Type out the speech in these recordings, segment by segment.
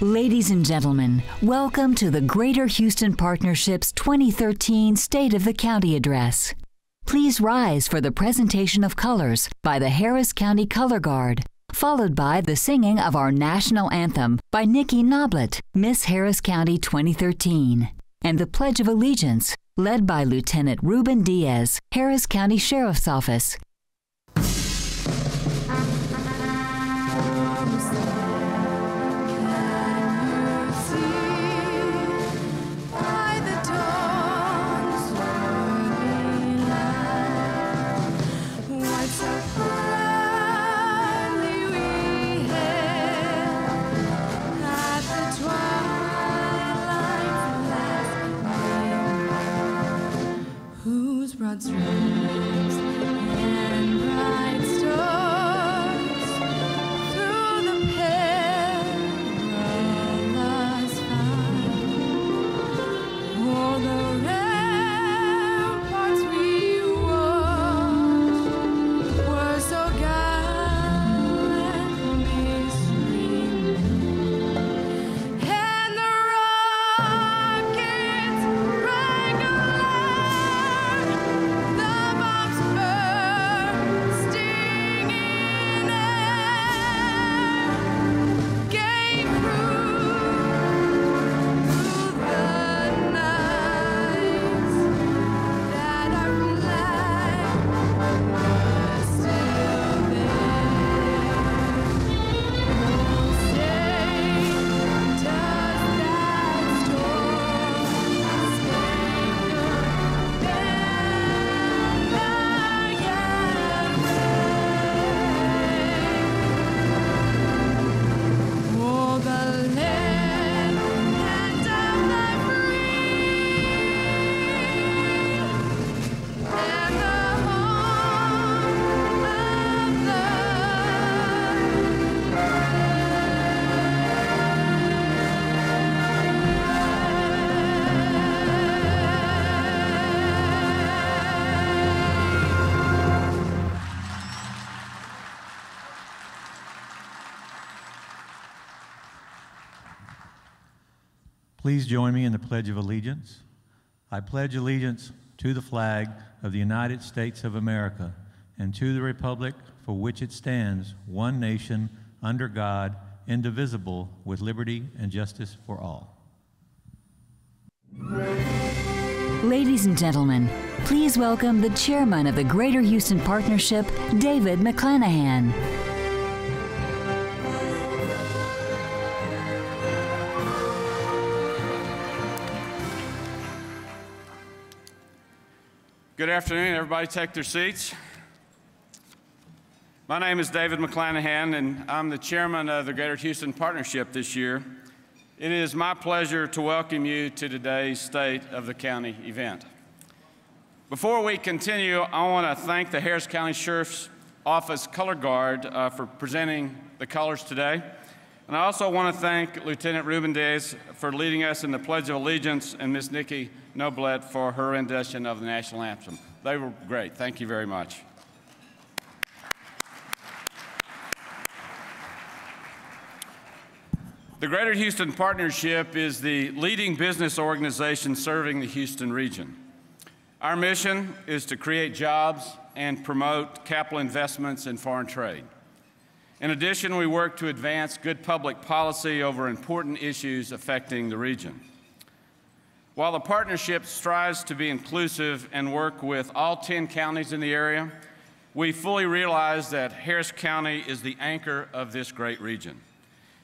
Ladies and gentlemen, welcome to the Greater Houston Partnership's 2013 State of the County Address. Please rise for the presentation of colors by the Harris County Color Guard, followed by the singing of our national anthem by Nikki Noblet, Miss Harris County 2013, and the Pledge of Allegiance, led by Lieutenant Ruben Diaz, Harris County Sheriff's Office. Broad stripes and bright stars through the perilous fight. O'er the ramparts we watched were so gallantly streaming, and the rockets rang alert. The bombs bursting in air gave proof through the nights that our flag was still there. No state does that storm-spangled banner yet wave. Oh, the land and of the free, and the home of the Please join me in the Pledge of Allegiance. I pledge allegiance to the flag of the United States of America and to the republic for which it stands, one nation, under God, indivisible, with liberty and justice for all. Ladies and gentlemen, please welcome the chairman of the Greater Houston Partnership, David McClanahan. Good afternoon, everybody. Take their seats. My name is David McClanahan, and I'm the chairman of the Greater Houston Partnership this year. It is my pleasure to welcome you to today's State of the County event. Before we continue, I want to thank the Harris County Sheriff's Office Color Guard for presenting the colors today. And I also want to thank Lieutenant Ruben Diaz for leading us in the Pledge of Allegiance and Ms. Nikki Noblet for her rendition of the national anthem. They were great. Thank you very much. The Greater Houston Partnership is the leading business organization serving the Houston region. Our mission is to create jobs and promote capital investments in foreign trade. In addition, we work to advance good public policy over important issues affecting the region. While the partnership strives to be inclusive and work with all 10 counties in the area, we fully realize that Harris County is the anchor of this great region.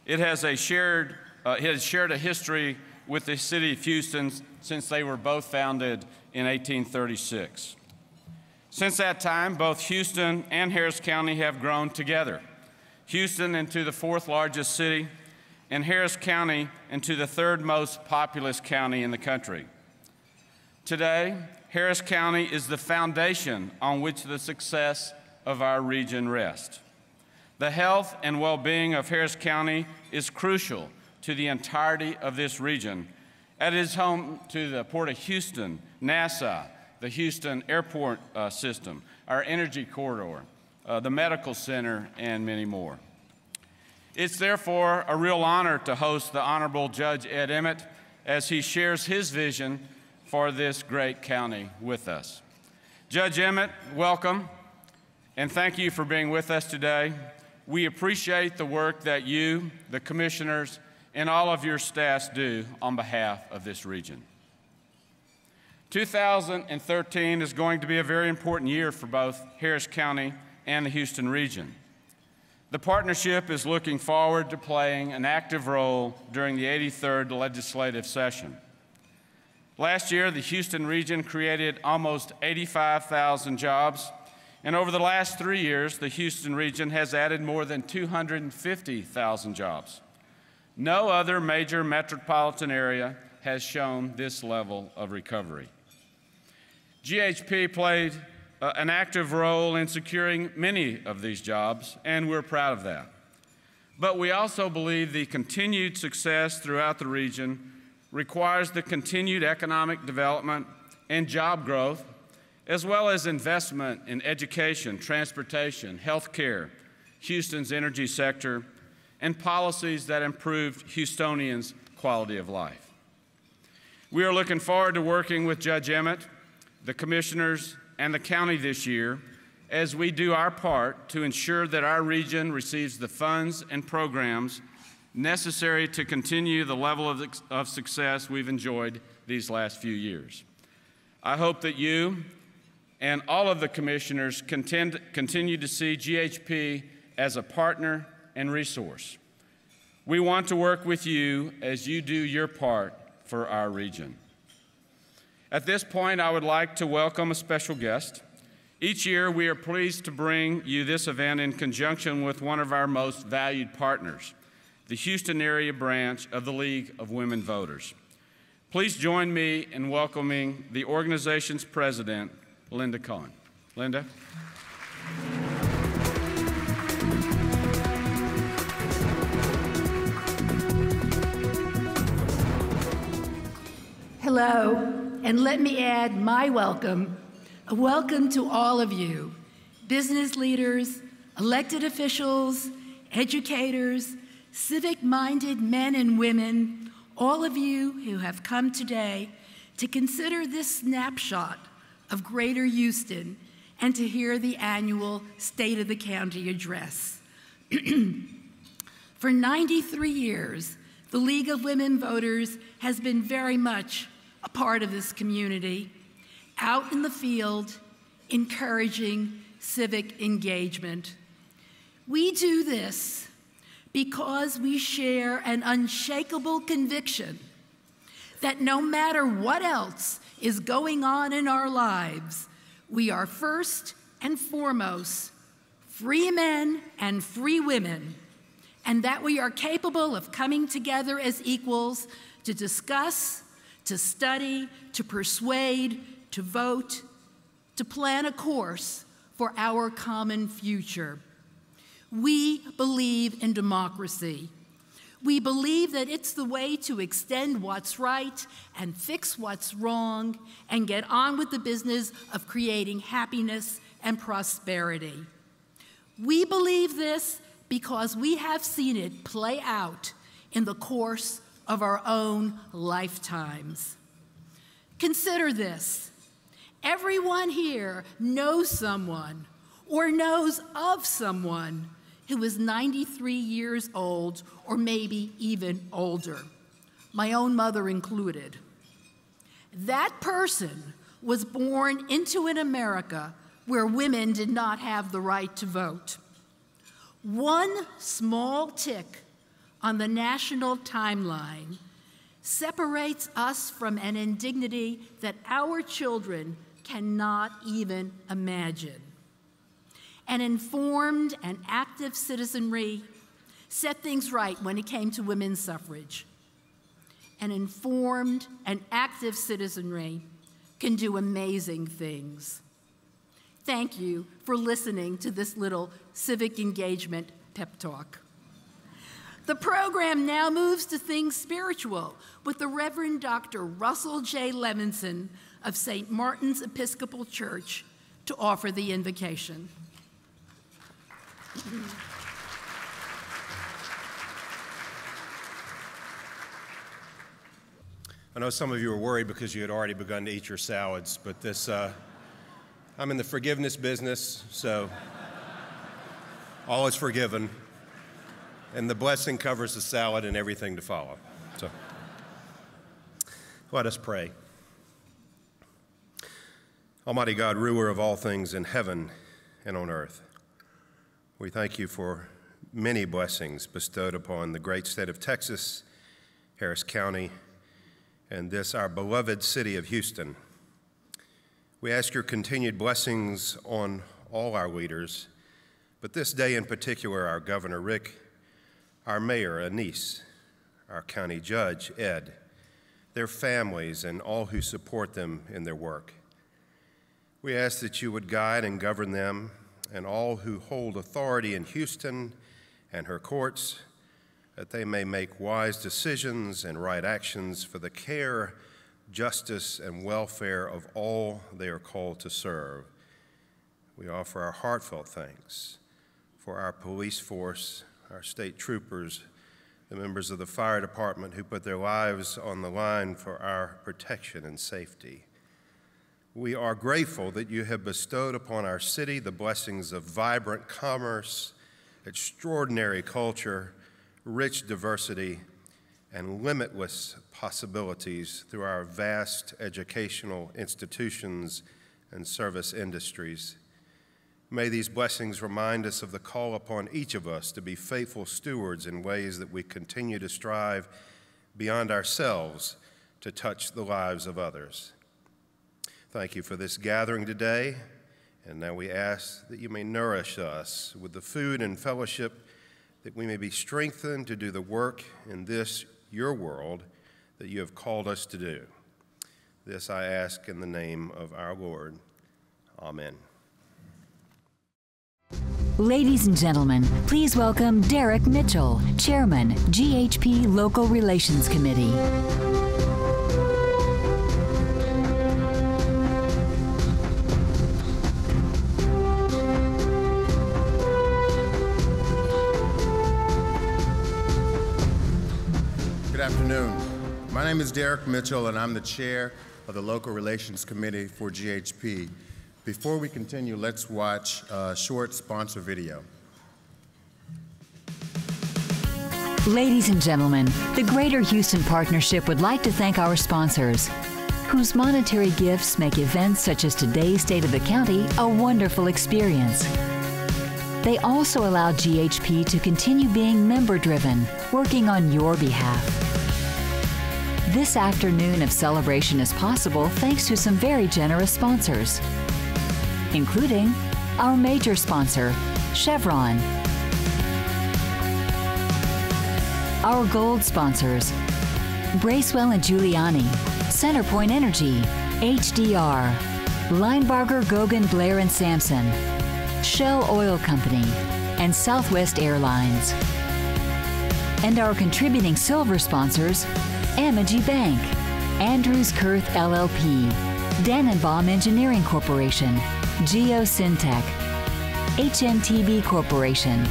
It has shared a history with the city of Houston since they were both founded in 1836. Since that time, both Houston and Harris County have grown together. Houston into the 4th largest city, and Harris County into the 3rd most populous county in the country. Today, Harris County is the foundation on which the success of our region rests. The health and well-being of Harris County is crucial to the entirety of this region. It is home to the Port of Houston, NASA, the Houston Airport system, our energy corridor, the medical center, and many more. It's therefore a real honor to host the Honorable Judge Ed Emmett as he shares his vision for this great county with us. Judge Emmett, welcome, and thank you for being with us today. We appreciate the work that you, the commissioners, and all of your staffs do on behalf of this region. 2013 is going to be a very important year for both Harris County and the Houston region. The partnership is looking forward to playing an active role during the 83rd legislative session. Last year, the Houston region created almost 85,000 jobs, and over the last 3 years, the Houston region has added more than 250,000 jobs. No other major metropolitan area has shown this level of recovery. GHP played an active role in securing many of these jobs, and we're proud of that. But we also believe the continued success throughout the region requires the continued economic development and job growth, as well as investment in education, transportation, healthcare, Houston's energy sector, and policies that improve Houstonians' quality of life. We are looking forward to working with Judge Emmett, the commissioners, and the county this year as we do our part to ensure that our region receives the funds and programs necessary to continue the level of success we've enjoyed these last few years. I hope that you and all of the commissioners continue to see GHP as a partner and resource. We want to work with you as you do your part for our region. At this point, I would like to welcome a special guest. Each year, we are pleased to bring you this event in conjunction with one of our most valued partners, the Houston area branch of the League of Women Voters. Please join me in welcoming the organization's president, Linda Cohen. Linda. Hello, and let me add my welcome. A welcome to all of you, business leaders, elected officials, educators, civic-minded men and women, all of you who have come today to consider this snapshot of Greater Houston and to hear the annual State of the County address. For 93 years, the League of Women Voters has been very much a part of this community, out in the field, encouraging civic engagement. We do this because we share an unshakable conviction that no matter what else is going on in our lives, we are first and foremost free men and free women, and that we are capable of coming together as equals to discuss, to study, to persuade, to vote, to plan a course for our common future. We believe in democracy. We believe that it's the way to extend what's right and fix what's wrong and get on with the business of creating happiness and prosperity. We believe this because we have seen it play out in the course of our own lifetimes. Consider this. Everyone here knows someone or knows of someone who is 93 years old or maybe even older, my own mother included. That person was born into an America where women did not have the right to vote. One small tick on the national timeline separates us from an indignity that our children cannot even imagine. An informed and active citizenry set things right when it came to women's suffrage. An informed and active citizenry can do amazing things. Thank you for listening to this little civic engagement pep talk. The program now moves to things spiritual with the Reverend Dr. Russell J. Levinson of St. Martin's Episcopal Church to offer the invocation. I know some of you were worried because you had already begun to eat your salads, but I'm in the forgiveness business, so all is forgiven, and the blessing covers the salad and everything to follow. So let us pray. Almighty God, ruler of all things in heaven and on earth, we thank you for many blessings bestowed upon the great state of Texas, Harris County, and this, our beloved city of Houston. We ask your continued blessings on all our leaders, but this day in particular, our Governor Rick, our Mayor Anise, our County Judge Ed, their families, and all who support them in their work. We ask that you would guide and govern them and all who hold authority in Houston and her courts, that they may make wise decisions and right actions for the care, justice, and welfare of all they are called to serve. We offer our heartfelt thanks for our police force, our state troopers, the members of the fire department who put their lives on the line for our protection and safety. We are grateful that you have bestowed upon our city the blessings of vibrant commerce, extraordinary culture, rich diversity, and limitless possibilities through our vast educational institutions and service industries. May these blessings remind us of the call upon each of us to be faithful stewards in ways that we continue to strive beyond ourselves to touch the lives of others. Thank you for this gathering today, and now we ask that you may nourish us with the food and fellowship that we may be strengthened to do the work in this, your world, that you have called us to do. This I ask in the name of our Lord. Amen. Ladies and gentlemen, please welcome Derek Mitchell, Chairman, GHP Local Relations Committee. Good afternoon. My name is Derek Mitchell, and I'm the chair of the Local Relations Committee for GHP. Before we continue, let's watch a short sponsor video. Ladies and gentlemen, the Greater Houston Partnership would like to thank our sponsors, whose monetary gifts make events such as today's State of the County a wonderful experience. They also allow GHP to continue being member-driven, working on your behalf. This afternoon of celebration is possible thanks to some very generous sponsors, including our major sponsor, Chevron, our gold sponsors, Bracewell and Giuliani, Centerpoint Energy, HDR, Linebarger, Gogan, Blair and Sampson, Shell Oil Company, and Southwest Airlines. And our contributing silver sponsors, Amagi Bank, Andrews Kurth LLP, Dannenbaum Engineering Corporation, GeoSyntech, HNTB Corporation,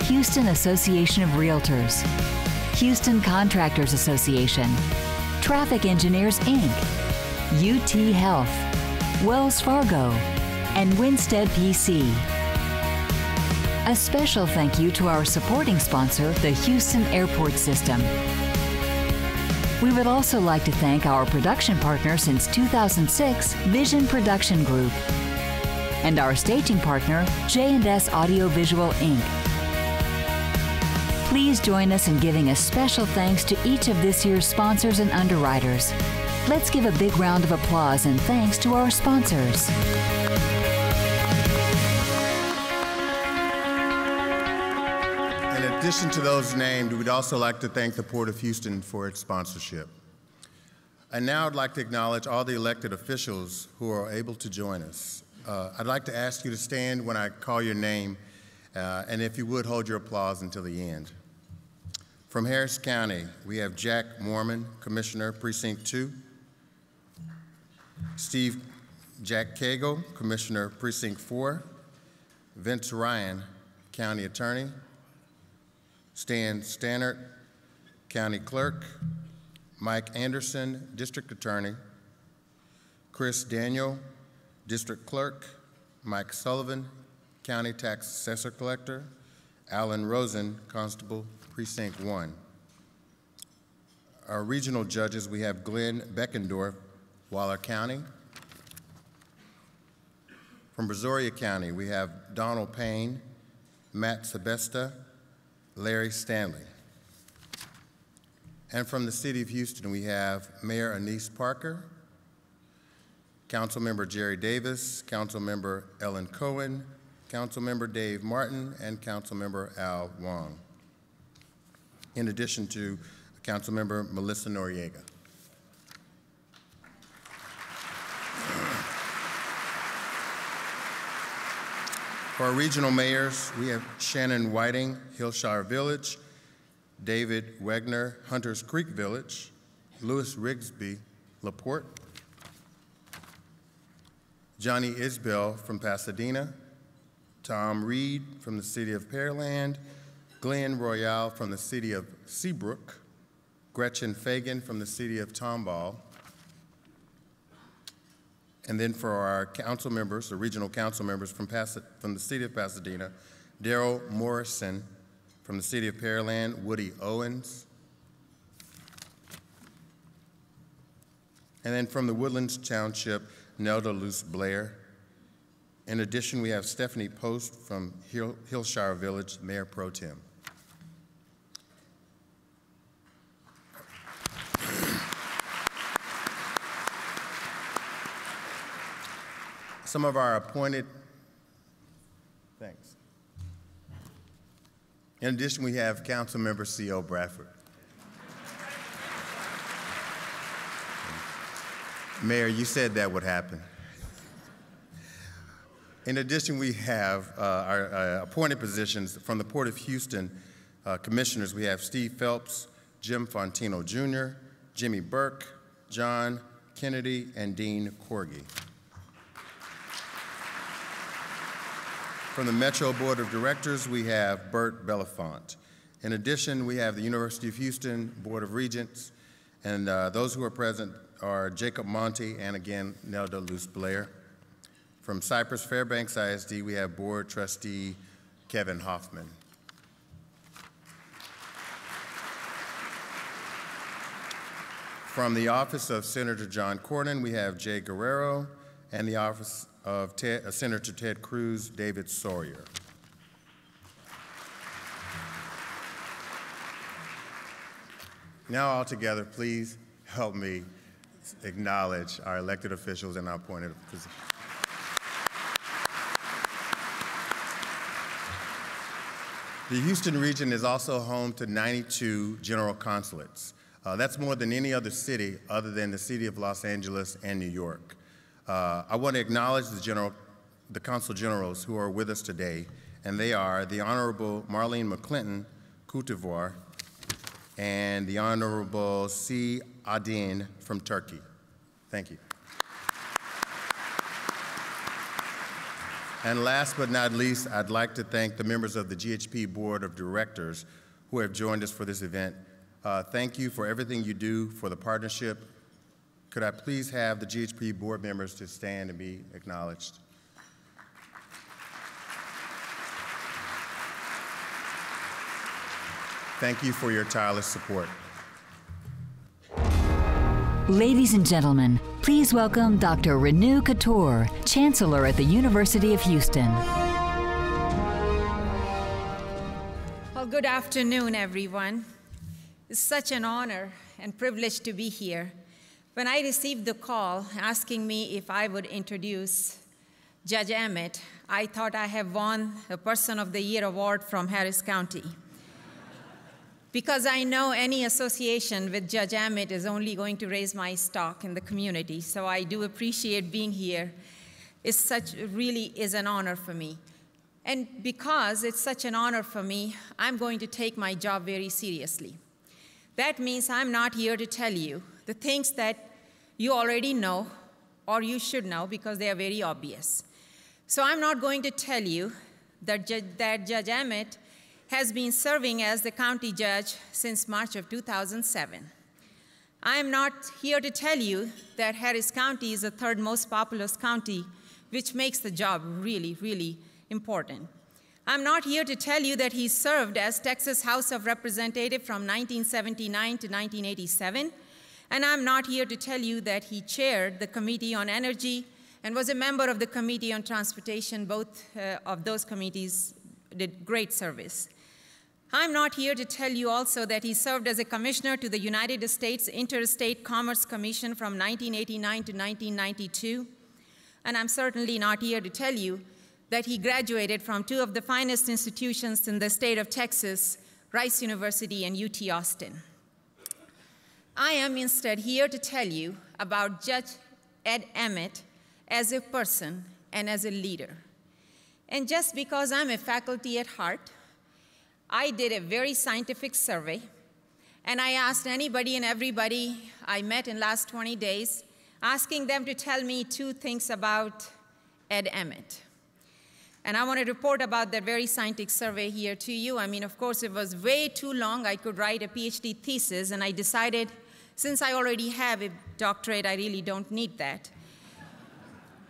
Houston Association of Realtors, Houston Contractors Association, Traffic Engineers, Inc., UT Health, Wells Fargo, and Winstead PC. A special thank you to our supporting sponsor, the Houston Airport System. We would also like to thank our production partner since 2006, Vision Production Group, and our staging partner, J&S Audiovisual, Inc. Please join us in giving a special thanks to each of this year's sponsors and underwriters. Let's give a big round of applause and thanks to our sponsors. In addition to those named, we'd also like to thank the Port of Houston for its sponsorship. And now I'd like to acknowledge all the elected officials who are able to join us. I'd like to ask you to stand when I call your name, and if you would, hold your applause until the end. From Harris County, we have Jack Mormon, Commissioner, Precinct 2. Jack Cagle, Commissioner, Precinct 4. Vince Ryan, County Attorney. Stan Stannard, County Clerk. Mike Anderson, District Attorney, Chris Daniel, District Clerk, Mike Sullivan, County Tax Assessor Collector, Alan Rosen, Constable, Precinct 1. Our regional judges, we have Glenn Beckendorf, Waller County. From Brazoria County, we have Donald Payne, Matt Sebesta, Larry Stanley. And from the City of Houston, we have Mayor Anise Parker, Councilmember Jerry Davis, Councilmember Ellen Cohen, Councilmember Dave Martin, and Councilmember Al Wong, in addition to Councilmember Melissa Noriega. For our regional mayors, we have Shannon Whiting, Hillshire Village, David Wegner, Hunters Creek Village, Louis Rigsby, LaPorte, Johnny Isbell from Pasadena, Tom Reed from the City of Pearland, Glenn Royale from the City of Seabrook, Gretchen Fagan from the City of Tomball, and then for our council members, the regional council members from the City of Pasadena, Daryl Morrison from the City of Pearland, Woody Owens, and then from the Woodlands Township, Nelda Luce Blair. In addition, we have Stephanie Post from Hillshire Village, Mayor Pro Tem. Some of our appointed, thanks. In addition, we have Councilmember C.O. Bradford. Mayor, you said that would happen. In addition, we have our appointed positions from the Port of Houston commissioners. We have Steve Phelps, Jim Fontino Jr., Jimmy Burke, John Kennedy, and Dean Corgi. From the Metro Board of Directors, we have Bert Belafonte. In addition, we have the University of Houston Board of Regents, and those who are present are Jacob Monty and again, Nelda Luce Blair. From Cypress Fairbanks ISD, we have Board Trustee Kevin Hoffman. From the Office of Senator John Cornyn, we have Jay Guerrero, and the Office of Senator Ted Cruz, David Sawyer. Now all together, please help me acknowledge our elected officials and our appointed positions. The Houston region is also home to 92 general consulates. That's more than any other city other than the city of Los Angeles and New York. I want to acknowledge the consul generals who are with us today, and they are the Honorable Marlene McClinton, Cote d'Ivoire, and the Honorable C. Adin from Turkey. Thank you. And last but not least, I'd like to thank the members of the GHP Board of Directors who have joined us for this event. Thank you for everything you do for the partnership. Could I please have the GHP board members to stand and be acknowledged? Thank you for your tireless support. Ladies and gentlemen, please welcome Dr. Renu Khator, Chancellor at the University of Houston. Well, good afternoon, everyone. It's such an honor and privilege to be here. When I received the call asking me if I would introduce Judge Emmett, I thought I have won a Person of the Year award from Harris County. Because I know any association with Judge Emmett is only going to raise my stock in the community, so I do appreciate being here. It really is an honor for me. And because it's such an honor for me, I'm going to take my job very seriously. That means I'm not here to tell you the things that you already know or you should know because they are very obvious. So I'm not going to tell you that Judge Emmett has been serving as the county judge since March of 2007. I am not here to tell you that Harris County is the third most populous county, which makes the job really, really important. I'm not here to tell you that he served as Texas House of Representative from 1979 to 1987, and I'm not here to tell you that he chaired the Committee on Energy and was a member of the Committee on Transportation. Both of those committees did great service. I'm not here to tell you also that he served as a commissioner to the United States Interstate Commerce Commission from 1989 to 1992. And I'm certainly not here to tell you that he graduated from two of the finest institutions in the state of Texas, Rice University and UT Austin. I am instead here to tell you about Judge Ed Emmett as a person and as a leader. And just because I'm a faculty at heart, I did a very scientific survey, and I asked anybody and everybody I met in the last 20 days, asking them to tell me two things about Ed Emmett. And I want to report about that very scientific survey here to you. I mean, of course, it was way too long. I could write a PhD thesis, and I decided, since I already have a doctorate, I really don't need that.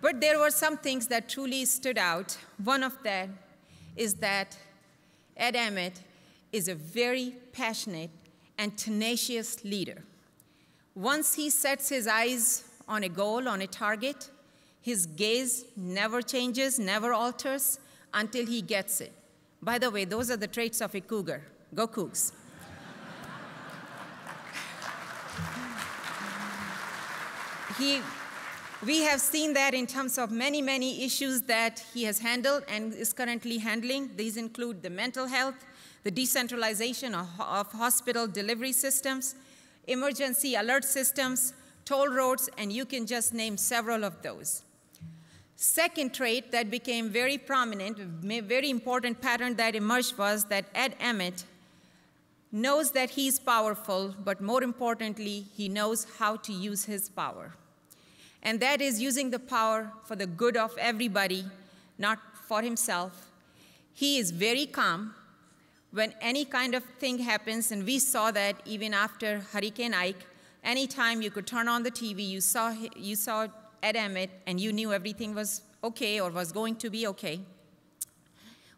But there were some things that truly stood out. One of them is that Ed Emmett is a very passionate and tenacious leader. Once he sets his eyes on a goal, on a target, his gaze never changes, never alters until he gets it. By the way, those are the traits of a cougar. Go Cougs. We have seen that in terms of many, many issues that he has handled and is currently handling. These include the mental health, the decentralization of hospital delivery systems, emergency alert systems, toll roads, and you can just name several of those. Second trait that became very prominent, a very important pattern that emerged was that Ed Emmett knows that he's powerful, but more importantly, he knows how to use his power. And that is using the power for the good of everybody, not for himself. He is very calm when any kind of thing happens, and we saw that even after Hurricane Ike. Anytime you could turn on the TV, you saw Ed Emmett, and you knew everything was okay or was going to be okay.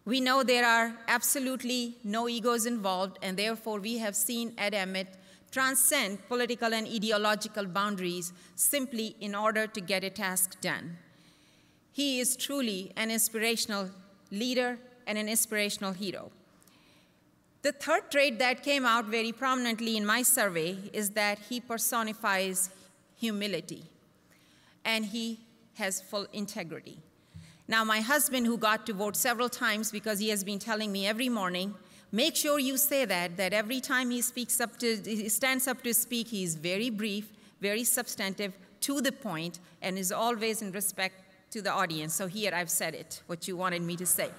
We know there are absolutely no egos involved, and therefore we have seen Ed Emmett transcend political and ideological boundaries simply in order to get a task done. He is truly an inspirational leader and an inspirational hero. The third trait that came out very prominently in my survey is that he personifies humility, and he has full integrity. Now, my husband, who got to vote several times because he has been telling me every morning, make sure you say that every time he stands up to speak, he is very brief, very substantive, to the point, and is always in respect to the audience. So here I've said it, what you wanted me to say.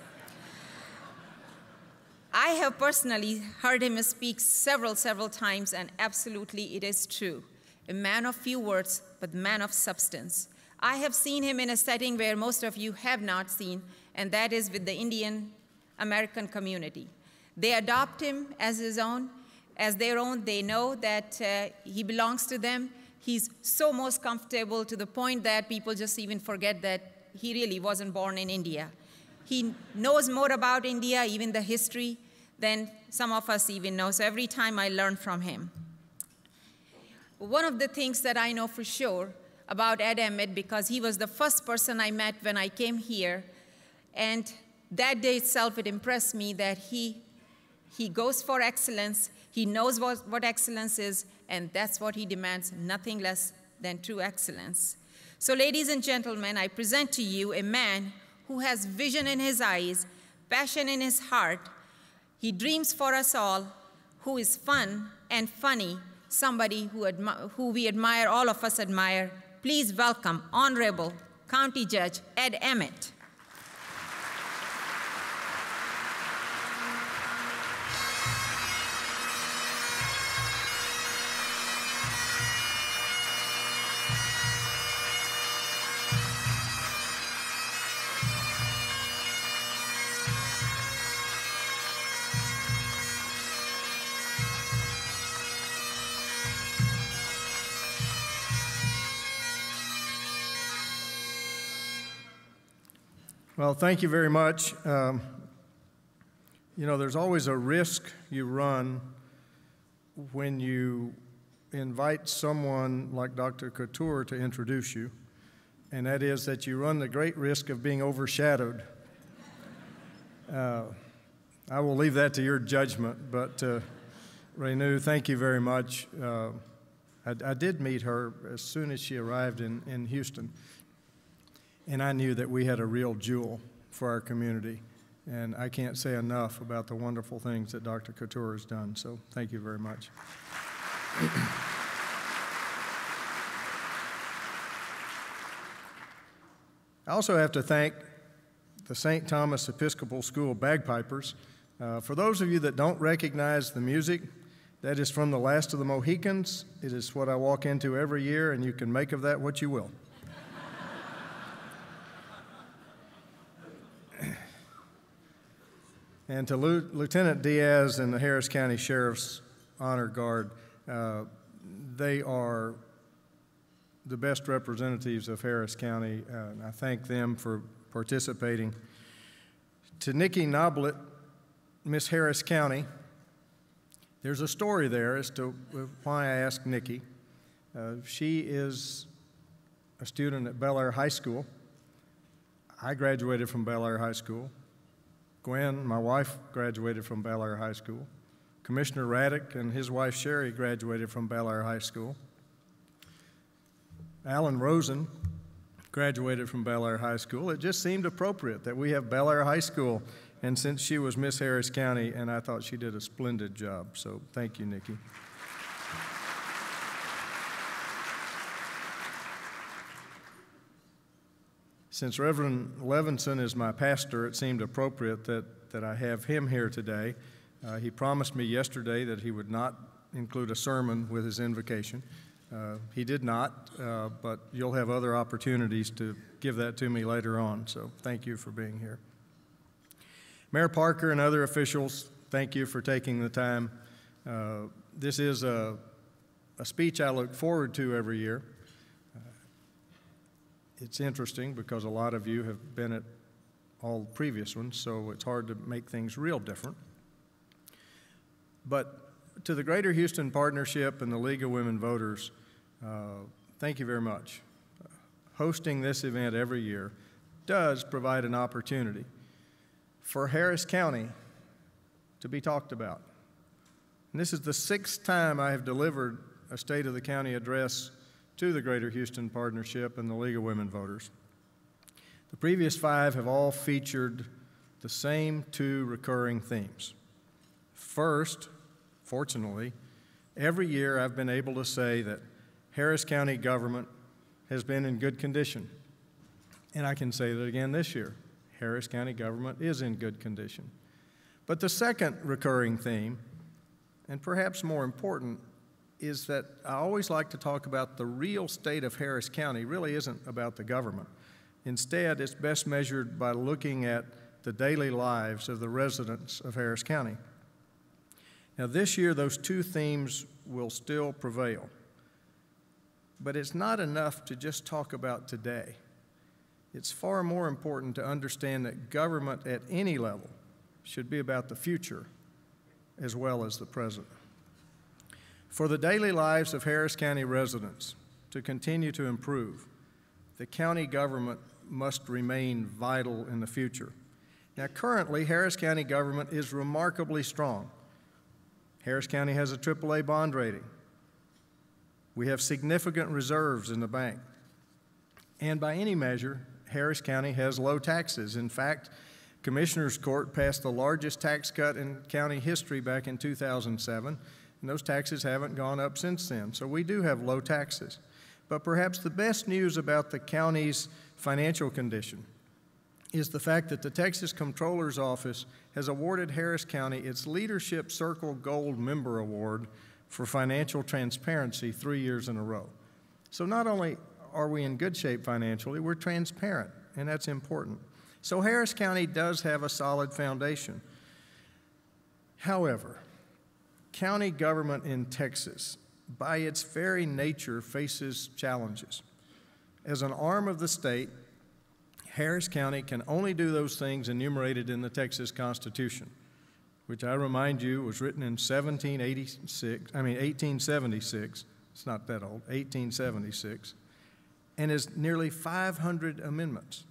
I have personally heard him speak several times, and absolutely it is true. A man of few words, but man of substance. I have seen him in a setting where most of you have not seen, and that is with the Indian American community. They adopt him as their own. They know that he belongs to them. He's so most comfortable to the point that people just even forget that he really wasn't born in India. He knows more about India, even the history, than some of us even know. So every time I learn from him. One of the things that I know for sure about Ed Emmett, because he was the first person I met when I came here, and that day itself, it impressed me that he goes for excellence. He knows what excellence is, and that's what he demands, nothing less than true excellence. So ladies and gentlemen, I present to you a man who has vision in his eyes, passion in his heart. He dreams for us all, who is fun and funny, somebody who we admire, all of us admire. Please welcome Honorable County Judge Ed Emmett. Well, thank you very much. You know, there's always a risk you run when you invite someone like Dr. Couture to introduce you, and that is that you run the great risk of being overshadowed. I will leave that to your judgment, but Renu, thank you very much. I did meet her as soon as she arrived in Houston, and I knew that we had a real jewel for our community, and I can't say enough about the wonderful things that Dr. Couture has done, so thank you very much. I also have to thank the St. Thomas Episcopal School Bagpipers. For those of you that don't recognize the music, that is from The Last of the Mohicans. It is what I walk into every year, and you can make of that what you will. And to Lieutenant Diaz and the Harris County Sheriff's Honor Guard, they are the best representatives of Harris County, and I thank them for participating. To Nikki Noblet, Miss Harris County, there's a story there as to why I asked Nikki. She is a student at Bel Air High School. I graduated from Bel Air High School. Gwen, my wife, graduated from Bel Air High School. Commissioner Raddick and his wife Sherry graduated from Bel Air High School. Alan Rosen graduated from Bel Air High School. It just seemed appropriate that we have Bel Air High School, and since she was Miss Harris County, and I thought she did a splendid job, so thank you, Nikki. Since Reverend Levinson is my pastor, it seemed appropriate that I have him here today. He promised me yesterday that he would not include a sermon with his invocation. He did not, but you'll have other opportunities to give that to me later on, so thank you for being here. Mayor Parker and other officials, thank you for taking the time. This is a speech I look forward to every year. It's interesting because a lot of you have been at all previous ones, so it's hard to make things real different. But to the Greater Houston Partnership and the League of Women Voters, thank you very much. Hosting this event every year does provide an opportunity for Harris County to be talked about. And this is the 6th time I have delivered a State of the County address to the Greater Houston Partnership and the League of Women Voters. The previous 5 have all featured the same 2 recurring themes. First, fortunately, every year I've been able to say that Harris County government has been in good condition. And I can say that again this year. Harris County government is in good condition. But the second recurring theme, and perhaps more important, is that I always like to talk about the real state of Harris County really isn't about the government. Instead, it's best measured by looking at the daily lives of the residents of Harris County. Now, this year, those 2 themes will still prevail. But it's not enough to just talk about today. It's far more important to understand that government at any level should be about the future as well as the present. For the daily lives of Harris County residents to continue to improve, the county government must remain vital in the future. Now, currently, Harris County government is remarkably strong. Harris County has a AAA bond rating. We have significant reserves in the bank. And by any measure, Harris County has low taxes. In fact, Commissioners Court passed the largest tax cut in county history back in 2007, and those taxes haven't gone up since then. So we do have low taxes. But perhaps the best news about the county's financial condition is the fact that the Texas Comptroller's Office has awarded Harris County its Leadership Circle Gold Member Award for financial transparency 3 years in a row. So not only are we in good shape financially, we're transparent, and that's important. So Harris County does have a solid foundation. However, county government in Texas, by its very nature, faces challenges. As an arm of the state, Harris County can only do those things enumerated in the Texas Constitution, which I remind you was written in 1876. It's not that old, 1876, and is nearly 500 amendments.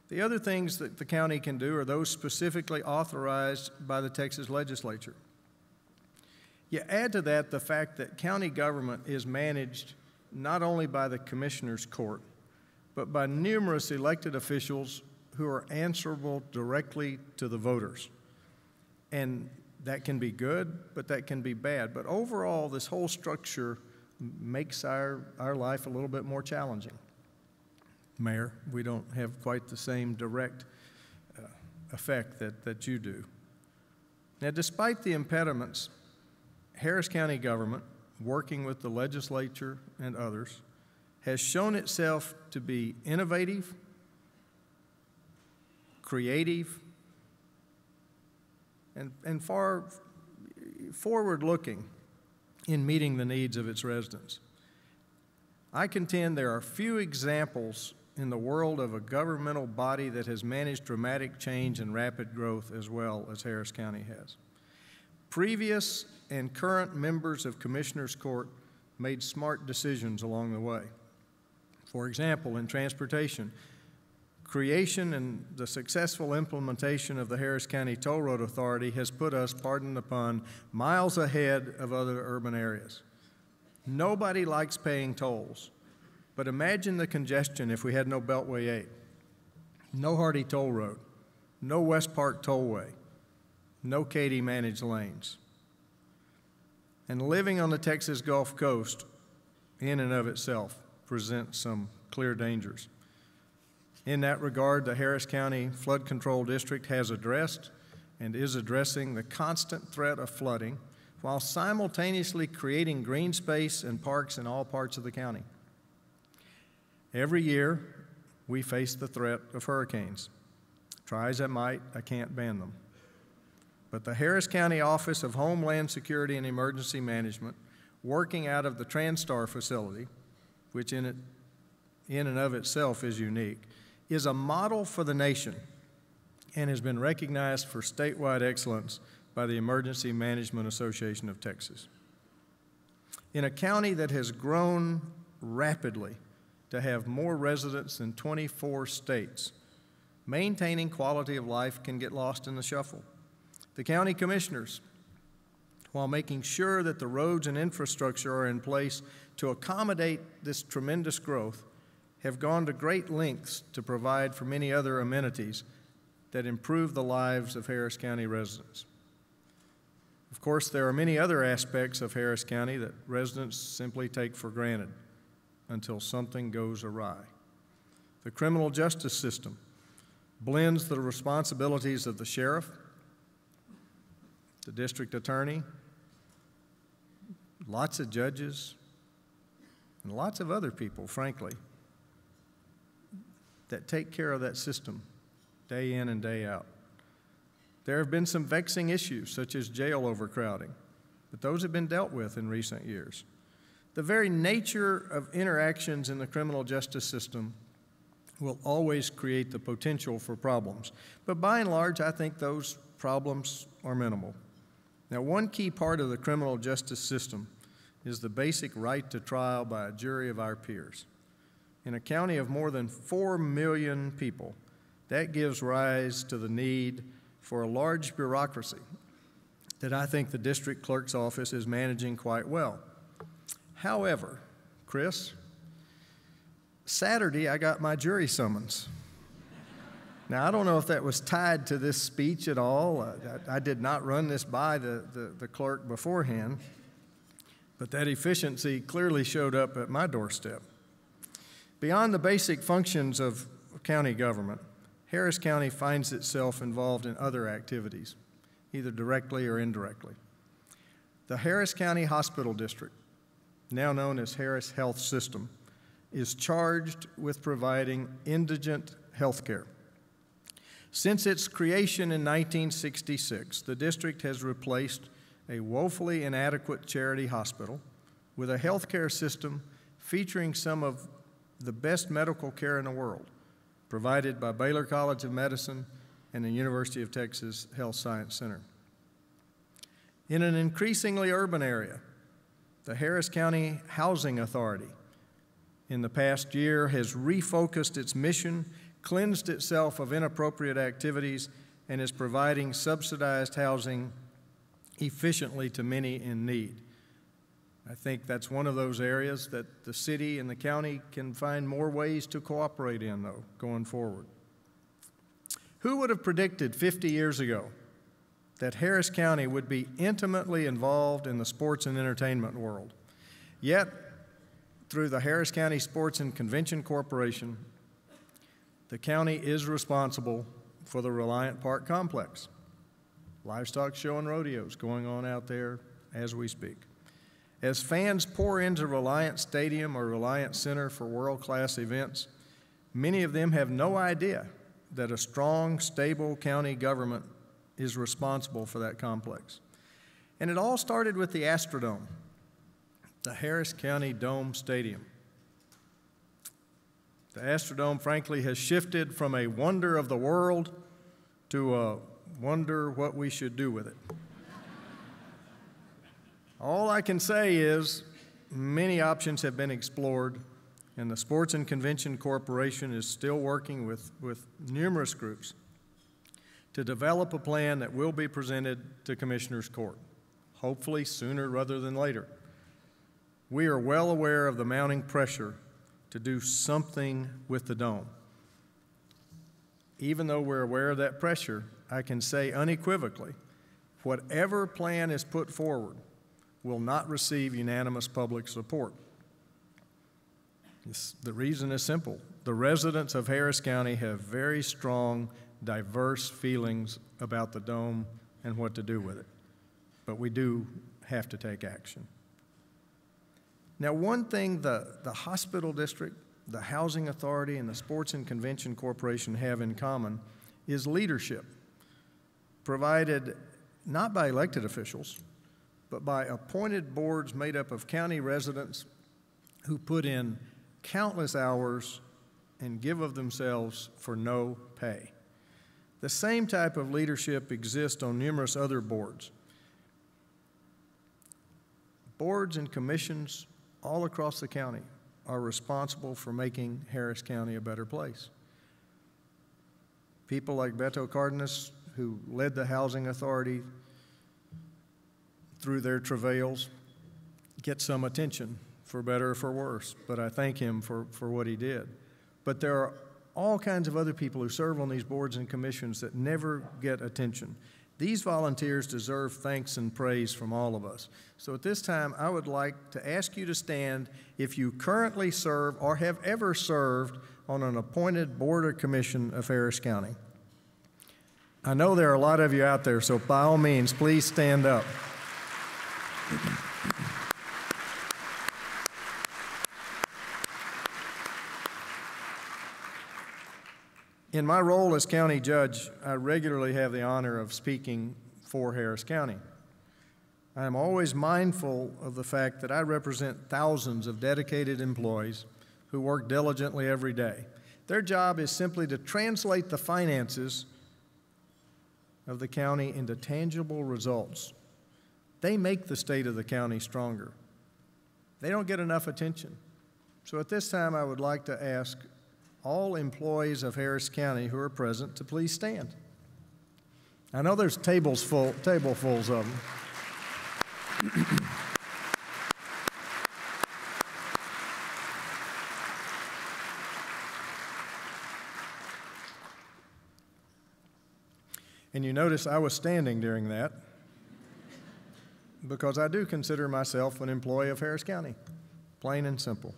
The other things that the county can do are those specifically authorized by the Texas legislature. You add to that the fact that county government is managed not only by the Commissioner's Court, but by numerous elected officials who are answerable directly to the voters. And that can be good, but that can be bad. But overall, this whole structure makes our life a little bit more challenging. Mayor, we don't have quite the same direct effect that you do. Now, despite the impediments, Harris County government, working with the legislature and others, has shown itself to be innovative, creative, and far forward-looking in meeting the needs of its residents. I contend there are few examples in the world of a governmental body that has managed dramatic change and rapid growth as well as Harris County has. Previous and current members of Commissioner's Court made smart decisions along the way. For example, in transportation, creation and the successful implementation of the Harris County Toll Road Authority has put us, pardon the pun, miles ahead of other urban areas. Nobody likes paying tolls, but imagine the congestion if we had no Beltway 8, no Hardy Toll Road, no West Park Tollway, no Katy managed lanes. And living on the Texas Gulf Coast in and of itself presents some clear dangers. In that regard, the Harris County Flood Control District has addressed and is addressing the constant threat of flooding while simultaneously creating green space and parks in all parts of the county. Every year, we face the threat of hurricanes. Try as I might, I can't ban them. But the Harris County Office of Homeland Security and Emergency Management, working out of the TranStar facility, which in and of itself is unique, is a model for the nation and has been recognized for statewide excellence by the Emergency Management Association of Texas. In a county that has grown rapidly to have more residents than 24 states, maintaining quality of life can get lost in the shuffle. The county commissioners, while making sure that the roads and infrastructure are in place to accommodate this tremendous growth, have gone to great lengths to provide for many other amenities that improve the lives of Harris County residents. Of course, there are many other aspects of Harris County that residents simply take for granted until something goes awry. The criminal justice system blends the responsibilities of the sheriff, the district attorney, lots of judges, and lots of other people, frankly, that take care of that system day in and day out. There have been some vexing issues, such as jail overcrowding, but those have been dealt with in recent years. The very nature of interactions in the criminal justice system will always create the potential for problems. But by and large, I think those problems are minimal. Now, one key part of the criminal justice system is the basic right to trial by a jury of our peers. In a county of more than 4 million people, that gives rise to the need for a large bureaucracy that I think the district clerk's office is managing quite well. However, Chris, Saturday I got my jury summons. Now, I don't know if that was tied to this speech at all. I did not run this by the clerk beforehand, but that efficiency clearly showed up at my doorstep. Beyond the basic functions of county government, Harris County finds itself involved in other activities, either directly or indirectly. The Harris County Hospital District, now known as Harris Health System, is charged with providing indigent health care. Since its creation in 1966, the district has replaced a woefully inadequate charity hospital with a health care system featuring some of the best medical care in the world, provided by Baylor College of Medicine and the University of Texas Health Science Center. In an increasingly urban area, the Harris County Housing Authority in the past year has refocused its mission, cleansed itself of inappropriate activities, and is providing subsidized housing efficiently to many in need. I think that's one of those areas that the city and the county can find more ways to cooperate in, though, going forward. Who would have predicted 50 years ago that Harris County would be intimately involved in the sports and entertainment world? Yet, through the Harris County Sports and Convention Corporation, the county is responsible for the Reliant Park complex. Livestock show and rodeos going on out there as we speak. As fans pour into Reliant Stadium or Reliant Center for world-class events, many of them have no idea that a strong, stable county government is responsible for that complex. And it all started with the Astrodome, the Harris County Dome Stadium. The Astrodome, frankly, has shifted from a wonder of the world to a wonder what we should do with it. All I can say is many options have been explored, and the Sports and Convention Corporation is still working with numerous groups to develop a plan that will be presented to Commissioners Court, hopefully sooner rather than later. We are well aware of the mounting pressure to do something with the dome. Even though we're aware of that pressure, I can say unequivocally, whatever plan is put forward will not receive unanimous public support. The reason is simple. The residents of Harris County have very strong, diverse feelings about the dome and what to do with it. But we do have to take action. Now, one thing the hospital district, the Housing Authority, and the Sports and Convention Corporation have in common is leadership, provided not by elected officials, but by appointed boards made up of county residents who put in countless hours and give of themselves for no pay. The same type of leadership exists on numerous other boards. Boards and commissions all across the county are responsible for making Harris County a better place. People like Beto Cardenas, who led the Housing Authority through their travails, get some attention, for better or for worse, but I thank him for what he did. But there are all kinds of other people who serve on these boards and commissions that never get attention. These volunteers deserve thanks and praise from all of us. So at this time, I would like to ask you to stand if you currently serve or have ever served on an appointed board or commission of Harris County. I know there are a lot of you out there, so by all means, please stand up. In my role as county judge, I regularly have the honor of speaking for Harris County. I am always mindful of the fact that I represent thousands of dedicated employees who work diligently every day. Their job is simply to translate the finances of the county into tangible results. They make the state of the county stronger. They don't get enough attention. So at this time, I would like to ask all employees of Harris County who are present to please stand. I know there's tablefuls of them. And you notice I was standing during that because I do consider myself an employee of Harris County, plain and simple.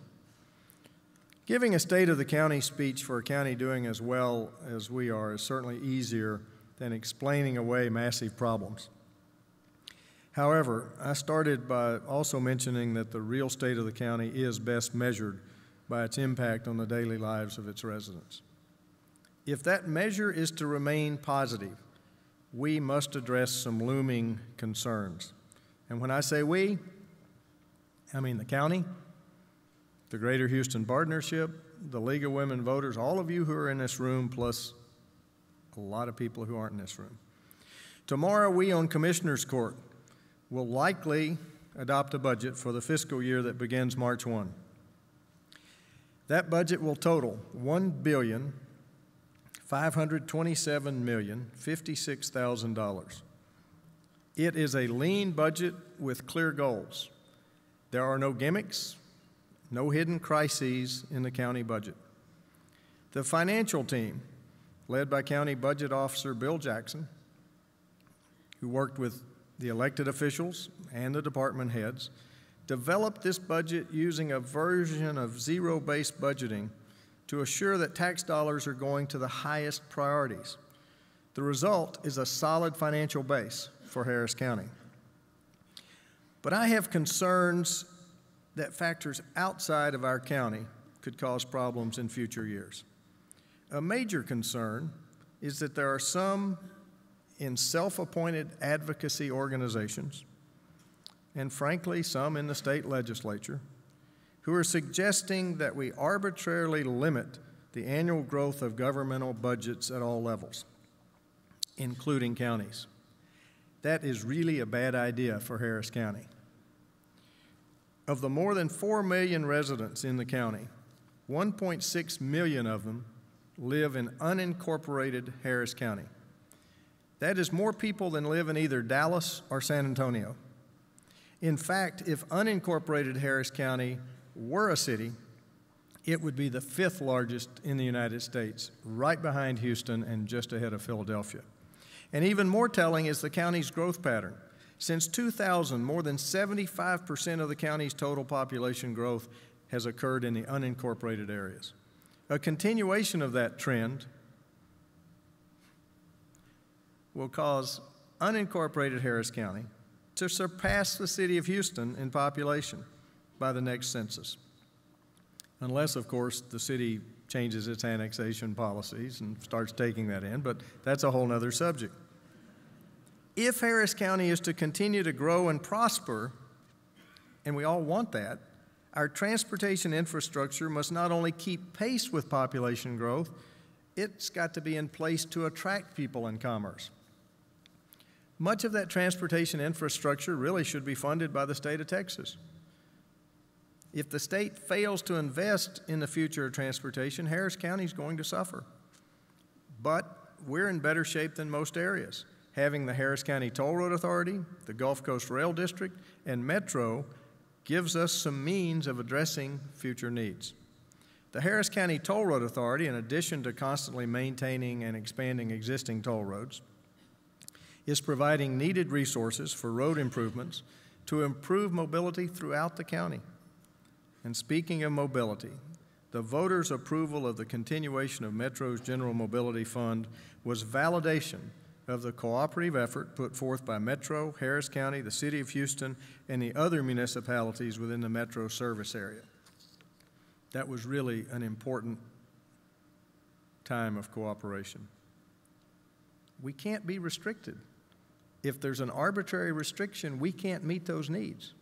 Giving a State of the County speech for a county doing as well as we are is certainly easier than explaining away massive problems. However, I started by also mentioning that the real state of the county is best measured by its impact on the daily lives of its residents. If that measure is to remain positive, we must address some looming concerns. And when I say we, I mean the county, the Greater Houston Partnership, the League of Women Voters, all of you who are in this room, plus a lot of people who aren't in this room. Tomorrow, we on Commissioners Court will likely adopt a budget for the fiscal year that begins March 1. That budget will total $1,527,056,000. It is a lean budget with clear goals. There are no gimmicks, no hidden crises in the county budget. The financial team, led by County Budget Officer Bill Jackson, who worked with the elected officials and the department heads, developed this budget using a version of zero-based budgeting to assure that tax dollars are going to the highest priorities. The result is a solid financial base for Harris County. But I have concerns that factors outside of our county could cause problems in future years. A major concern is that there are some in self-appointed advocacy organizations, and frankly, some in the state legislature, who are suggesting that we arbitrarily limit the annual growth of governmental budgets at all levels, including counties. That is really a bad idea for Harris County. Of the more than 4 million residents in the county, 1.6 million of them live in unincorporated Harris County. That is more people than live in either Dallas or San Antonio. In fact, if unincorporated Harris County were a city, it would be the 5th largest in the United States, right behind Houston and just ahead of Philadelphia. And even more telling is the county's growth pattern. Since 2000, more than 75% of the county's total population growth has occurred in the unincorporated areas. A continuation of that trend will cause unincorporated Harris County to surpass the city of Houston in population by the next census. Unless, of course, the city changes its annexation policies and starts taking that in, but that's a whole other subject. If Harris County is to continue to grow and prosper, and we all want that, our transportation infrastructure must not only keep pace with population growth, it's got to be in place to attract people and commerce. Much of that transportation infrastructure really should be funded by the state of Texas. If the state fails to invest in the future of transportation, Harris County is going to suffer. But we're in better shape than most areas. Having the Harris County Toll Road Authority, the Gulf Coast Rail District, and Metro gives us some means of addressing future needs. The Harris County Toll Road Authority, in addition to constantly maintaining and expanding existing toll roads, is providing needed resources for road improvements to improve mobility throughout the county. And speaking of mobility, the voters' approval of the continuation of Metro's General Mobility Fund was validation of the cooperative effort put forth by Metro, Harris County, the City of Houston, and the other municipalities within the Metro service area. That was really an important time of cooperation. We can't be restricted. If there's an arbitrary restriction, we can't meet those needs.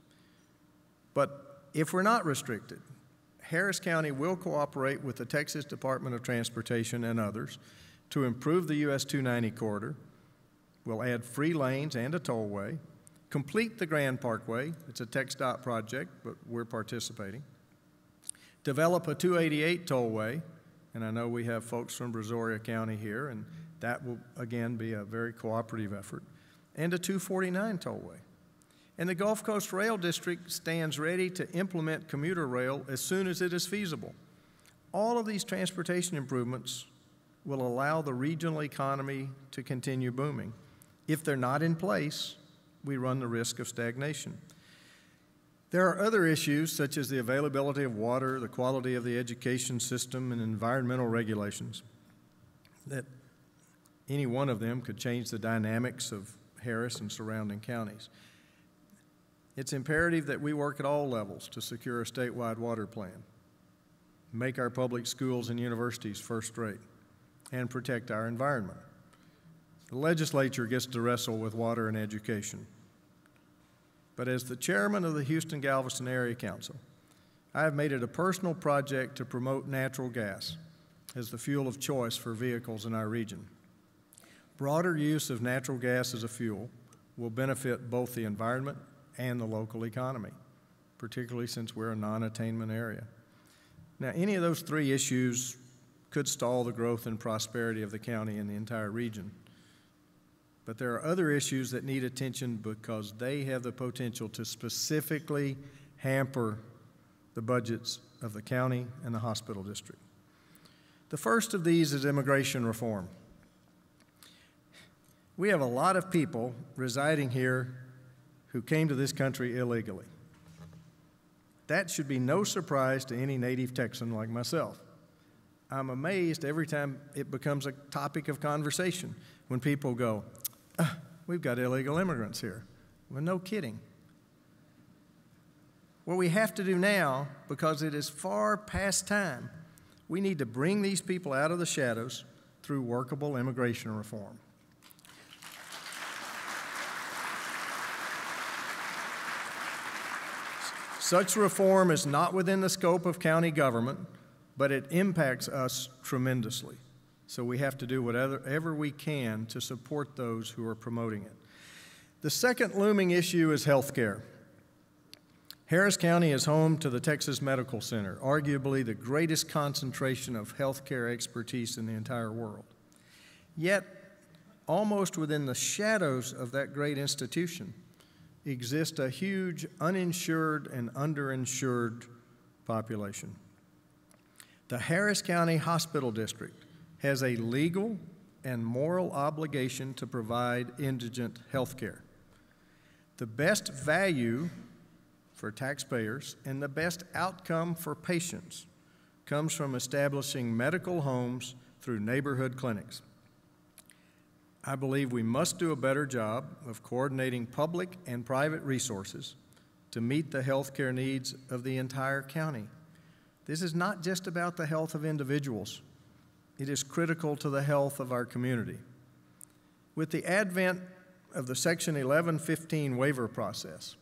But if we're not restricted, Harris County will cooperate with the Texas Department of Transportation and others to improve the US 290 corridor. We'll add free lanes and a tollway, complete the Grand Parkway. It's a TxDOT project, but we're participating. Develop a 288 tollway, and I know we have folks from Brazoria County here, and that will, again, be a very cooperative effort, and a 249 tollway. And the Gulf Coast Rail District stands ready to implement commuter rail as soon as it is feasible. All of these transportation improvements will allow the regional economy to continue booming. If they're not in place, we run the risk of stagnation. There are other issues such as the availability of water, the quality of the education system, and environmental regulations that any one of them could change the dynamics of Harris and surrounding counties. It's imperative that we work at all levels to secure a statewide water plan, make our public schools and universities first rate, and protect our environment. The legislature gets to wrestle with water and education. But as the chairman of the Houston-Galveston Area Council, I have made it a personal project to promote natural gas as the fuel of choice for vehicles in our region. Broader use of natural gas as a fuel will benefit both the environment and the local economy, particularly since we're a non-attainment area. Now, any of those three issues could stall the growth and prosperity of the county and the entire region. But there are other issues that need attention because they have the potential to specifically hamper the budgets of the county and the hospital district. The first of these is immigration reform. We have a lot of people residing here who came to this country illegally. That should be no surprise to any native Texan like myself. I'm amazed every time it becomes a topic of conversation when people go, we've got illegal immigrants here. Well, no kidding. What we have to do now, because it is far past time, we need to bring these people out of the shadows through workable immigration reform. Such reform is not within the scope of county government, but it impacts us tremendously. So we have to do whatever we can to support those who are promoting it. The second looming issue is health care. Harris County is home to the Texas Medical Center, arguably the greatest concentration of health care expertise in the entire world. Yet, almost within the shadows of that great institution, exists a huge uninsured and underinsured population. The Harris County Hospital District has a legal and moral obligation to provide indigent health care. The best value for taxpayers and the best outcome for patients comes from establishing medical homes through neighborhood clinics. I believe we must do a better job of coordinating public and private resources to meet the health care needs of the entire county. This is not just about the health of individuals. It is critical to the health of our community. With the advent of the Section 1115 waiver process,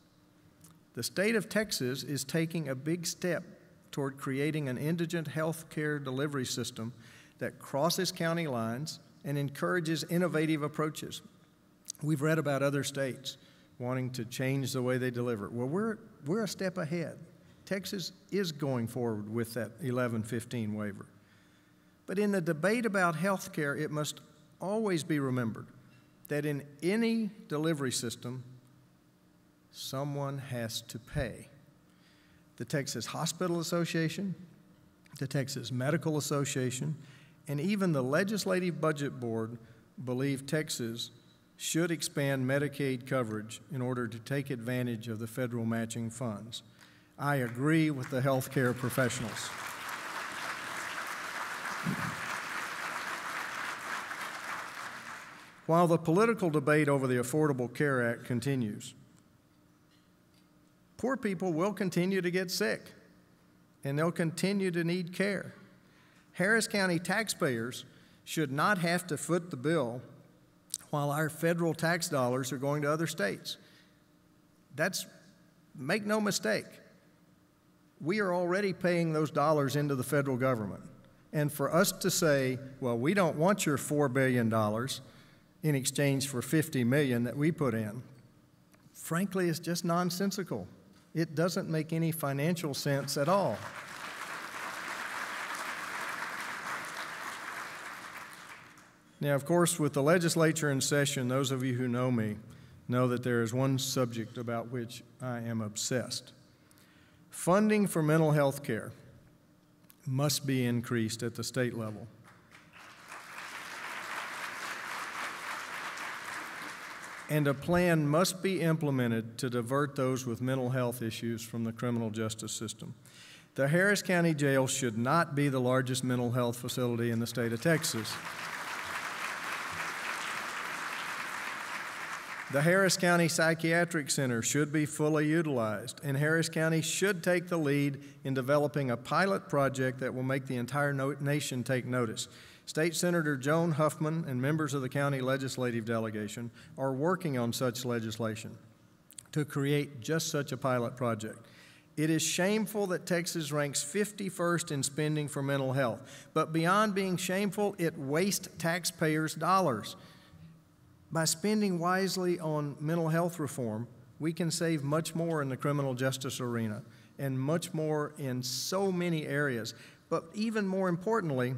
the state of Texas is taking a big step toward creating an indigent health care delivery system that crosses county lines and encourages innovative approaches. We've read about other states wanting to change the way they deliver. Well, we're a step ahead. Texas is going forward with that 1115 waiver. But in the debate about health care, it must always be remembered that in any delivery system, someone has to pay. The Texas Hospital Association, the Texas Medical Association, and even the Legislative Budget Board believe Texas should expand Medicaid coverage in order to take advantage of the federal matching funds. I agree with the healthcare professionals. While the political debate over the Affordable Care Act continues, poor people will continue to get sick, and they'll continue to need care. Harris County taxpayers should not have to foot the bill while our federal tax dollars are going to other states. Make no mistake, we are already paying those dollars into the federal government. And for us to say, well, we don't want your $4 billion in exchange for $50 million that we put in, frankly, is just nonsensical. It doesn't make any financial sense at all. Now, of course, with the legislature in session, those of you who know me know that there is one subject about which I am obsessed. Funding for mental health care must be increased at the state level. And a plan must be implemented to divert those with mental health issues from the criminal justice system. The Harris County Jail should not be the largest mental health facility in the state of Texas. The Harris County Psychiatric Center should be fully utilized, and Harris County should take the lead in developing a pilot project that will make the entire nation take notice. State Senator Joan Huffman and members of the county legislative delegation are working on such legislation to create just such a pilot project. It is shameful that Texas ranks 51st in spending for mental health. But beyond being shameful, it wastes taxpayers' dollars. By spending wisely on mental health reform, we can save much more in the criminal justice arena and much more in so many areas. But even more importantly,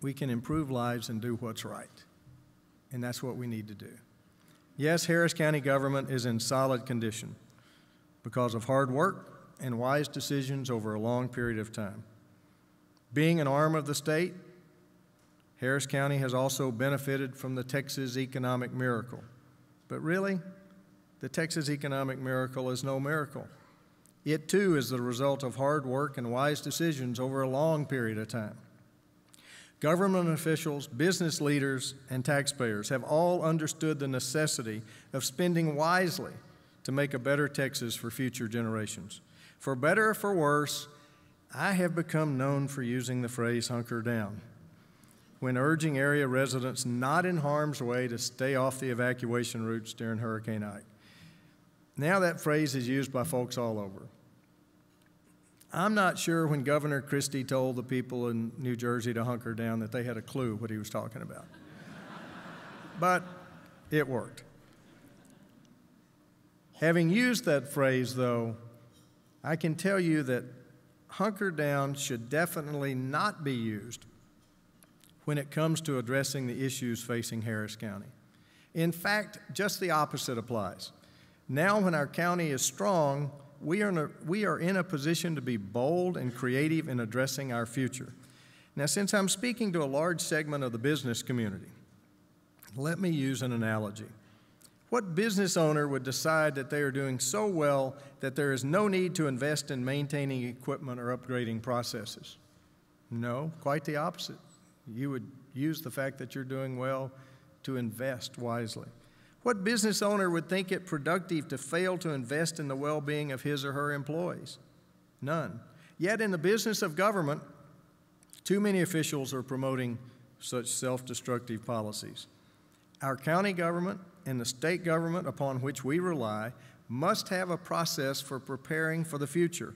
we can improve lives and do what's right. And that's what we need to do. Yes, Harris County government is in solid condition because of hard work and wise decisions over a long period of time. Being an arm of the state, Harris County has also benefited from the Texas economic miracle. But really, the Texas economic miracle is no miracle. It too is the result of hard work and wise decisions over a long period of time. Government officials, business leaders, and taxpayers have all understood the necessity of spending wisely to make a better Texas for future generations. For better or for worse, I have become known for using the phrase hunker down when urging area residents not in harm's way to stay off the evacuation routes during Hurricane Ike. Now that phrase is used by folks all over. I'm not sure when Governor Christie told the people in New Jersey to hunker down that they had a clue what he was talking about. But it worked. Having used that phrase, though, I can tell you that hunker down should definitely not be used when it comes to addressing the issues facing Harris County. In fact, just the opposite applies. Now when our county is strong, we are in a position to be bold and creative in addressing our future. Now, since I'm speaking to a large segment of the business community, let me use an analogy. What business owner would decide that they are doing so well that there is no need to invest in maintaining equipment or upgrading processes? No, quite the opposite. You would use the fact that you're doing well to invest wisely. What business owner would think it productive to fail to invest in the well-being of his or her employees? None. Yet in the business of government, too many officials are promoting such self-destructive policies. Our county government and the state government upon which we rely must have a process for preparing for the future.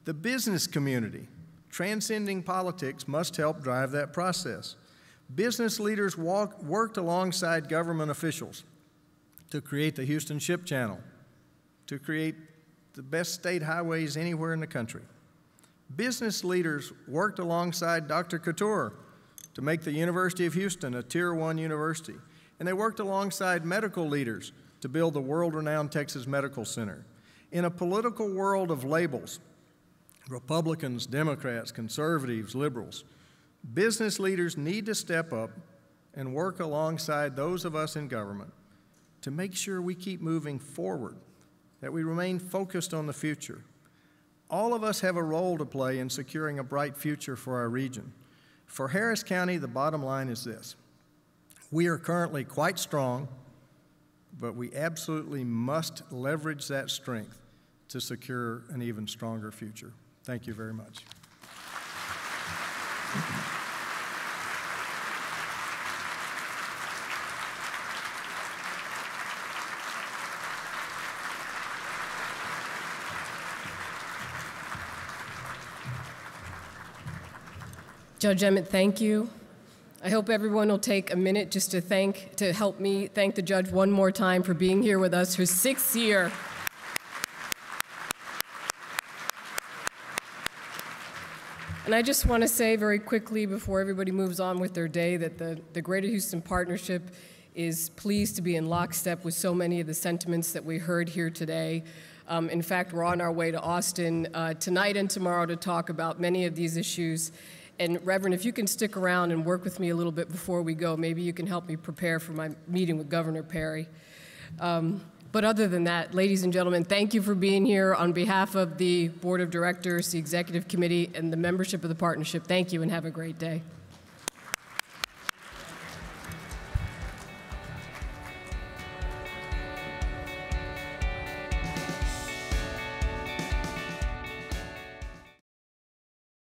The business community, transcending politics, must help drive that process. Business leaders worked alongside government officials to create the Houston Ship Channel, to create the best state highways anywhere in the country. Business leaders worked alongside Dr. Couture to make the University of Houston a Tier 1 university. And they worked alongside medical leaders to build the world-renowned Texas Medical Center. In a political world of labels, Republicans, Democrats, conservatives, liberals, business leaders need to step up and work alongside those of us in government to make sure we keep moving forward, that we remain focused on the future. All of us have a role to play in securing a bright future for our region. For Harris County, the bottom line is this. We are currently quite strong, but we absolutely must leverage that strength to secure an even stronger future. Thank you very much. Judge Emmett, thank you. I hope everyone will take a minute just to help me thank the judge one more time for being here with us for 6th year. And I just want to say very quickly before everybody moves on with their day that the Greater Houston Partnership is pleased to be in lockstep with so many of the sentiments that we heard here today. In fact, we're on our way to Austin tonight and tomorrow to talk about many of these issues. And Reverend, if you can stick around and work with me a little bit before we go, maybe you can help me prepare for my meeting with Governor Perry. But other than that, ladies and gentlemen, thank you for being here. On behalf of the Board of Directors, the Executive Committee, and the membership of the partnership, thank you and have a great day.